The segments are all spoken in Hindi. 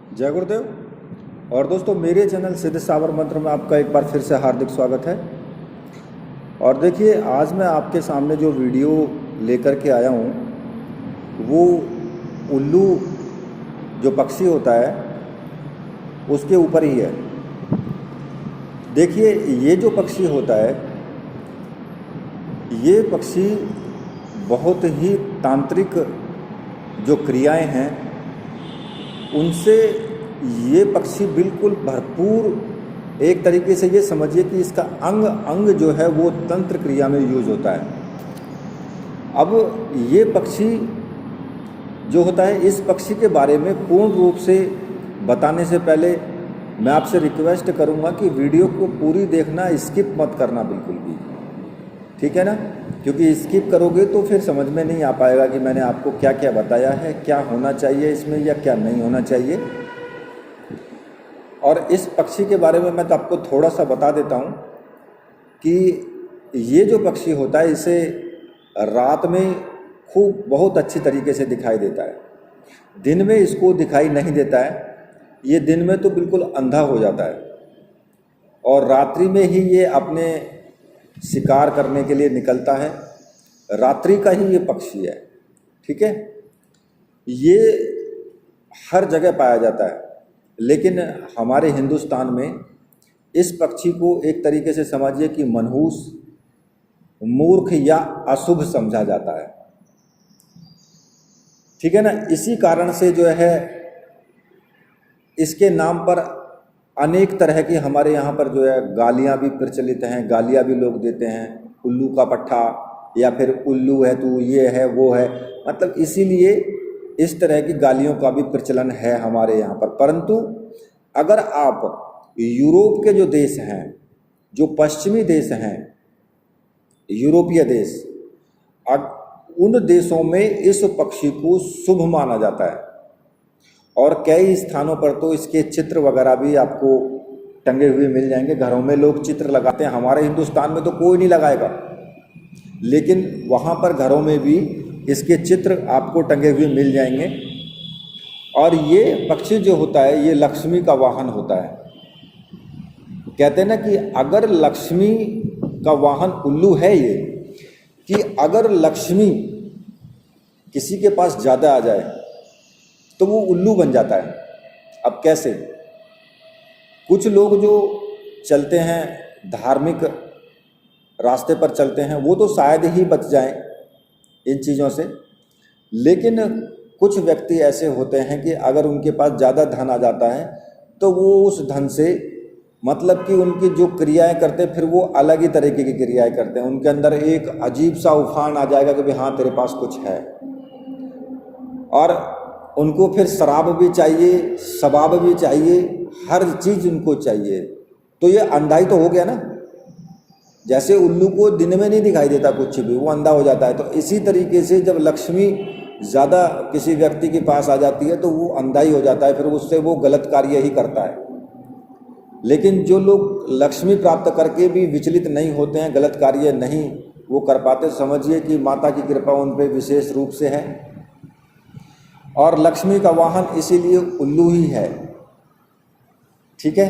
जय गुरुदेव। और दोस्तों, मेरे चैनल सिद्ध सावर मंत्र में आपका एक बार फिर से हार्दिक स्वागत है। और देखिए, आज मैं आपके सामने जो वीडियो लेकर के आया हूँ वो उल्लू जो पक्षी होता है उसके ऊपर ही है। देखिए, ये जो पक्षी होता है, ये पक्षी बहुत ही तांत्रिक जो क्रियाएं हैं उनसे ये पक्षी बिल्कुल भरपूर, एक तरीके से ये समझिए कि इसका अंग अंग जो है वो तंत्र क्रिया में यूज होता है। अब ये पक्षी जो होता है, इस पक्षी के बारे में पूर्ण रूप से बताने से पहले मैं आपसे रिक्वेस्ट करूंगा कि वीडियो को पूरी देखना, स्किप मत करना बिल्कुल भी, ठीक है ना? क्योंकि स्किप करोगे तो फिर समझ में नहीं आ पाएगा कि मैंने आपको क्या क्या बताया है, क्या होना चाहिए इसमें या क्या नहीं होना चाहिए। और इस पक्षी के बारे में मैं तो आपको थोड़ा सा बता देता हूँ कि ये जो पक्षी होता है इसे रात में खूब बहुत अच्छी तरीके से दिखाई देता है। दिन में इसको दिखाई नहीं देता है, ये दिन में तो बिल्कुल अंधा हो जाता है और रात्रि में ही ये अपने शिकार करने के लिए निकलता है। रात्रि का ही ये पक्षी है, ठीक है? ये हर जगह पाया जाता है, लेकिन हमारे हिंदुस्तान में इस पक्षी को एक तरीके से समझिए कि मनहूस, मूर्ख या अशुभ समझा जाता है, ठीक है ना? इसी कारण से जो है इसके नाम पर अनेक तरह की हमारे यहाँ पर जो है गालियाँ भी प्रचलित हैं, गालियाँ भी लोग देते हैं। उल्लू का पट्ठा, या फिर उल्लू है तू, ये है वो है, मतलब इसीलिए इस तरह की गालियों का भी प्रचलन है हमारे यहाँ पर। परंतु अगर आप यूरोप के जो देश हैं, जो पश्चिमी देश हैं, यूरोपीय देश, उन देशों में इस पक्षी को शुभ माना जाता है और कई स्थानों पर तो इसके चित्र वगैरह भी आपको टंगे हुए मिल जाएंगे। घरों में लोग चित्र लगाते हैं, हमारे हिंदुस्तान में तो कोई नहीं लगाएगा, लेकिन वहाँ पर घरों में भी इसके चित्र आपको टंगे हुए मिल जाएंगे। और ये पक्षी जो होता है ये लक्ष्मी का वाहन होता है। कहते हैं ना कि अगर लक्ष्मी का वाहन उल्लू है ये, कि अगर लक्ष्मी किसी के पास ज़्यादा आ जाए तो वो उल्लू बन जाता है। अब कैसे? कुछ लोग जो चलते हैं, धार्मिक रास्ते पर चलते हैं, वो तो शायद ही बच जाएं इन चीज़ों से, लेकिन कुछ व्यक्ति ऐसे होते हैं कि अगर उनके पास ज़्यादा धन आ जाता है तो वो उस धन से, मतलब कि उनकी जो क्रियाएं करते हैं फिर वो अलग ही तरीके की क्रियाएं करते हैं। उनके अंदर एक अजीब सा उफान आ जाएगा कि भाई हाँ तेरे पास कुछ है, और उनको फिर शराब भी चाहिए, शबाब भी चाहिए, हर चीज़ उनको चाहिए। तो ये अंधाई तो हो गया ना। जैसे उल्लू को दिन में नहीं दिखाई देता कुछ भी, वो अंधा हो जाता है, तो इसी तरीके से जब लक्ष्मी ज़्यादा किसी व्यक्ति के पास आ जाती है तो वो अंधा ही हो जाता है, फिर उससे वो गलत कार्य ही करता है। लेकिन जो लोग लक्ष्मी प्राप्त करके भी विचलित नहीं होते हैं, गलत कार्य नहीं वो कर पाते, समझिए कि माता की कृपा उन पर विशेष रूप से है। और लक्ष्मी का वाहन इसीलिए उल्लू ही है, ठीक है?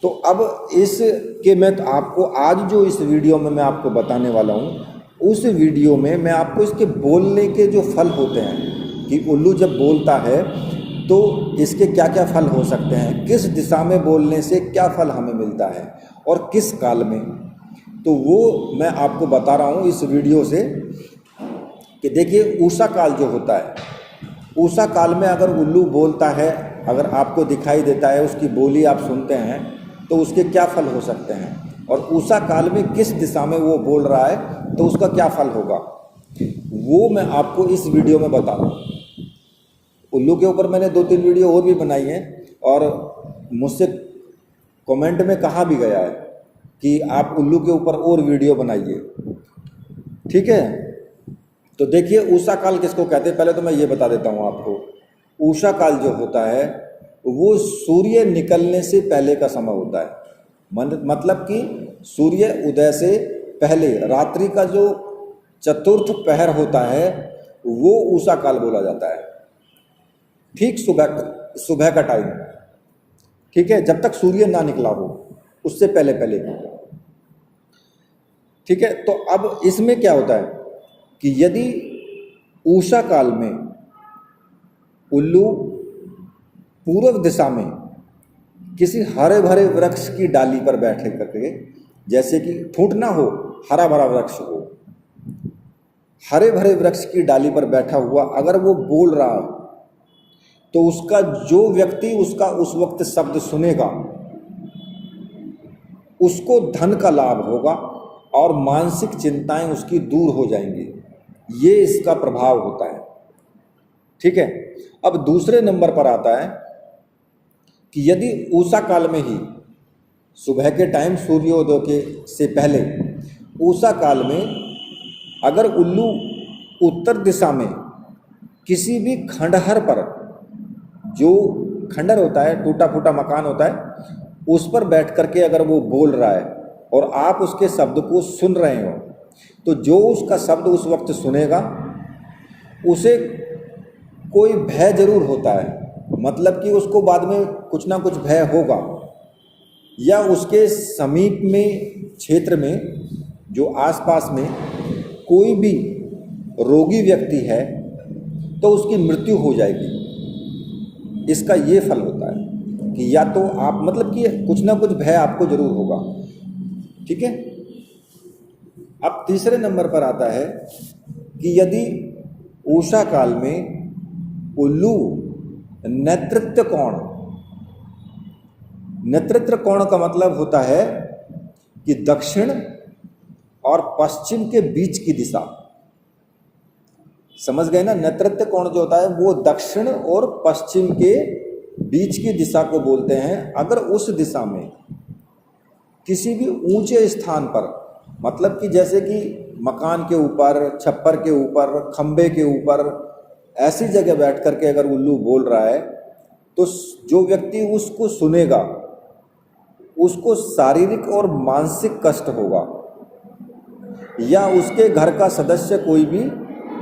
तो अब इसके मैं तो आपको आज जो इस वीडियो में मैं आपको बताने वाला हूँ, उस वीडियो में मैं आपको इसके बोलने के जो फल होते हैं कि उल्लू जब बोलता है तो इसके क्या क्या फल हो सकते हैं, किस दिशा में बोलने से क्या फल हमें मिलता है और किस काल में, तो वो मैं आपको बता रहा हूँ इस वीडियो से। कि देखिए, उषा काल जो होता है, उषा काल में अगर उल्लू बोलता है, अगर आपको दिखाई देता है, उसकी बोली आप सुनते हैं, तो उसके क्या फल हो सकते हैं, और उषा काल में किस दिशा में वो बोल रहा है तो उसका क्या फल होगा, वो मैं आपको इस वीडियो में बता रहा हूँ। उल्लू के ऊपर मैंने 2-3 वीडियो और भी बनाई हैं और मुझसे कमेंट में कहा भी गया है कि आप उल्लू के ऊपर और वीडियो बनाइए, ठीक है? तो देखिए, उषा काल किसको कहते हैं, पहले तो मैं ये बता देता हूँ आपको। उषा काल जो होता है वो सूर्य निकलने से पहले का समय होता है, मतलब कि सूर्य उदय से पहले रात्रि का जो चतुर्थ पहर होता है वो उषा काल बोला जाता है। ठीक सुबह सुबह का टाइम, ठीक है, जब तक सूर्य ना निकला हो, उससे पहले पहले, ठीक है। तो अब इसमें क्या होता है कि यदि उषा काल में उल्लू पूर्व दिशा में किसी हरे भरे वृक्ष की डाली पर बैठ करके, जैसे कि ठूंठ ना हो, हरा भरा वृक्ष हो, हरे भरे वृक्ष की डाली पर बैठा हुआ अगर वो बोल रहा है, तो उसका जो व्यक्ति उसका उस वक्त शब्द सुनेगा उसको धन का लाभ होगा और मानसिक चिंताएं उसकी दूर हो जाएंगी। ये इसका प्रभाव होता है, ठीक है। अब दूसरे नंबर पर आता है कि यदि उषा काल में ही, सुबह के टाइम सूर्योदय के से पहले उषा काल में अगर उल्लू उत्तर दिशा में किसी भी खंडहर पर, जो खंडहर होता है, टूटा फूटा मकान होता है, उस पर बैठ करके अगर वो बोल रहा है और आप उसके शब्द को सुन रहे हो, तो जो उसका शब्द उस वक्त सुनेगा उसे कोई भय जरूर होता है, मतलब कि उसको बाद में कुछ ना कुछ भय होगा, या उसके समीप में क्षेत्र में जो आसपास में कोई भी रोगी व्यक्ति है तो उसकी मृत्यु हो जाएगी। इसका ये फल होता है कि या तो आप, मतलब कि कुछ ना कुछ भय आपको जरूर होगा, ठीक है। अब तीसरे नंबर पर आता है कि यदि उषा काल में उल्लू नेतृत्व कोण का मतलब होता है कि दक्षिण और पश्चिम के बीच की दिशा, समझ गए ना। नेतृत्व कोण जो होता है वो दक्षिण और पश्चिम के बीच की दिशा को बोलते हैं। अगर उस दिशा में किसी भी ऊंचे स्थान पर, मतलब कि जैसे कि मकान के ऊपर, छप्पर के ऊपर, खंबे के ऊपर, ऐसी जगह बैठ करके अगर उल्लू बोल रहा है, तो जो व्यक्ति उसको सुनेगा उसको शारीरिक और मानसिक कष्ट होगा, या उसके घर का सदस्य कोई भी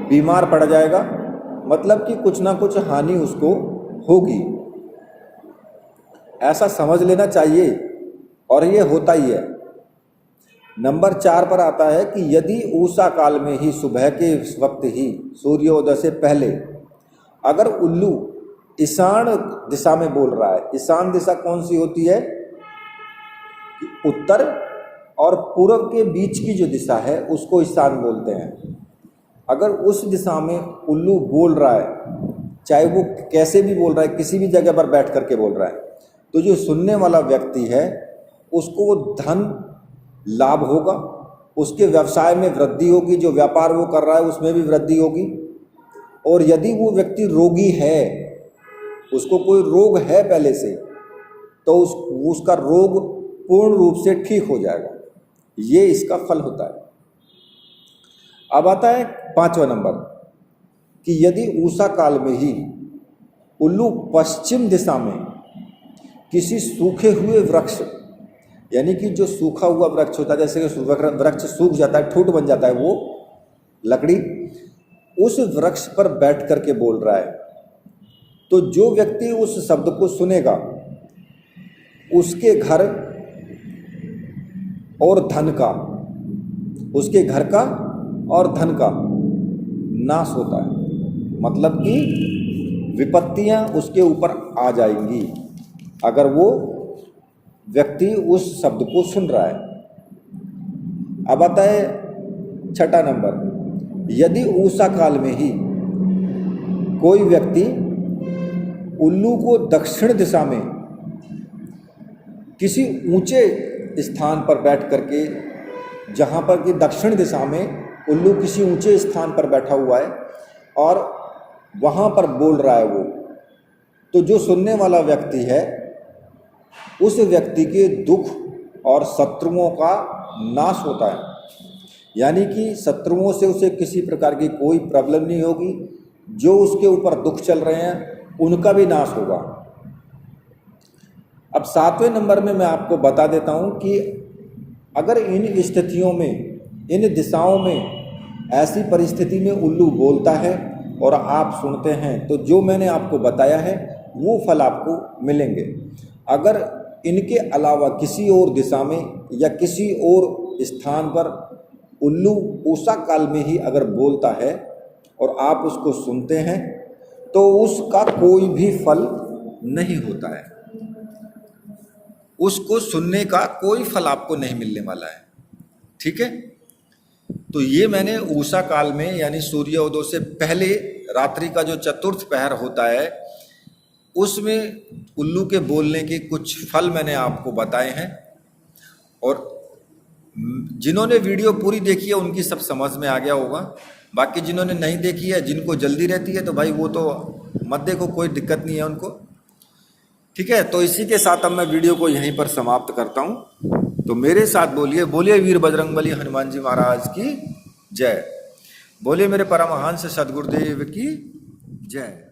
बीमार पड़ जाएगा, मतलब कि कुछ ना कुछ हानि उसको होगी, ऐसा समझ लेना चाहिए, और ये होता ही है। नंबर 4 पर आता है कि यदि उषा काल में ही, सुबह के वक्त ही, सूर्योदय से पहले अगर उल्लू ईशान दिशा में बोल रहा है, ईशान दिशा कौन सी होती है कि उत्तर और पूर्व के बीच की जो दिशा है उसको ईशान बोलते हैं। अगर उस दिशा में उल्लू बोल रहा है, चाहे वो कैसे भी बोल रहा है, किसी भी जगह पर बैठ करके बोल रहा है, तो जो सुनने वाला व्यक्ति है उसको धन लाभ होगा, उसके व्यवसाय में वृद्धि होगी, जो व्यापार वो कर रहा है उसमें भी वृद्धि होगी। और यदि वो व्यक्ति रोगी है, उसको कोई रोग है पहले से, तो उसका रोग पूर्ण रूप से ठीक हो जाएगा। ये इसका फल होता है। अब आता है 5वां नंबर कि यदि उषा काल में ही उल्लू पश्चिम दिशा में किसी सूखे हुए वृक्ष, यानी कि जो सूखा हुआ वृक्ष होता है, जैसे कि वृक्ष सूख जाता है, ठूंठ बन जाता है वो लकड़ी, उस वृक्ष पर बैठ करके बोल रहा है, तो जो व्यक्ति उस शब्द को सुनेगा उसके घर और धन का, उसके घर का और धन का नाश होता है, मतलब कि विपत्तियां उसके ऊपर आ जाएंगी अगर वो व्यक्ति उस शब्द को सुन रहा है। अब आता है 6वां नंबर, यदि उषा काल में ही कोई व्यक्ति उल्लू को दक्षिण दिशा में किसी ऊंचे स्थान पर बैठ करके, जहाँ पर कि दक्षिण दिशा में उल्लू किसी ऊंचे स्थान पर बैठा हुआ है और वहाँ पर बोल रहा है वो, तो जो सुनने वाला व्यक्ति है उस व्यक्ति के दुख और शत्रुओं का नाश होता है, यानी कि शत्रुओं से उसे किसी प्रकार की कोई प्रॉब्लम नहीं होगी, जो उसके ऊपर दुख चल रहे हैं उनका भी नाश होगा। अब 7वें नंबर में मैं आपको बता देता हूं कि अगर इन स्थितियों में, इन दिशाओं में ऐसी परिस्थिति में उल्लू बोलता है और आप सुनते हैं, तो जो मैंने आपको बताया है वो फल आपको मिलेंगे। अगर इनके अलावा किसी और दिशा में या किसी और स्थान पर उल्लू उषा काल में ही अगर बोलता है और आप उसको सुनते हैं तो उसका कोई भी फल नहीं होता है, उसको सुनने का कोई फल आपको नहीं मिलने वाला है। ठीक है, तो ये मैंने उषा काल में यानी सूर्योदय से पहले रात्रि का जो चतुर्थ पहर होता है उसमें उल्लू के बोलने के कुछ फल मैंने आपको बताए हैं। और जिन्होंने वीडियो पूरी देखी है उनकी सब समझ में आ गया होगा, बाकी जिन्होंने नहीं देखी है, जिनको जल्दी रहती है तो भाई वो तो मत देखो, कोई दिक्कत नहीं है उनको। ठीक है, तो इसी के साथ अब मैं वीडियो को यहीं पर समाप्त करता हूँ। तो मेरे साथ बोलिए, बोलिए वीर बजरंगबली हनुमान जी महाराज की जय, बोलिए मेरे परमहंस सद्गुरुदेव की जय।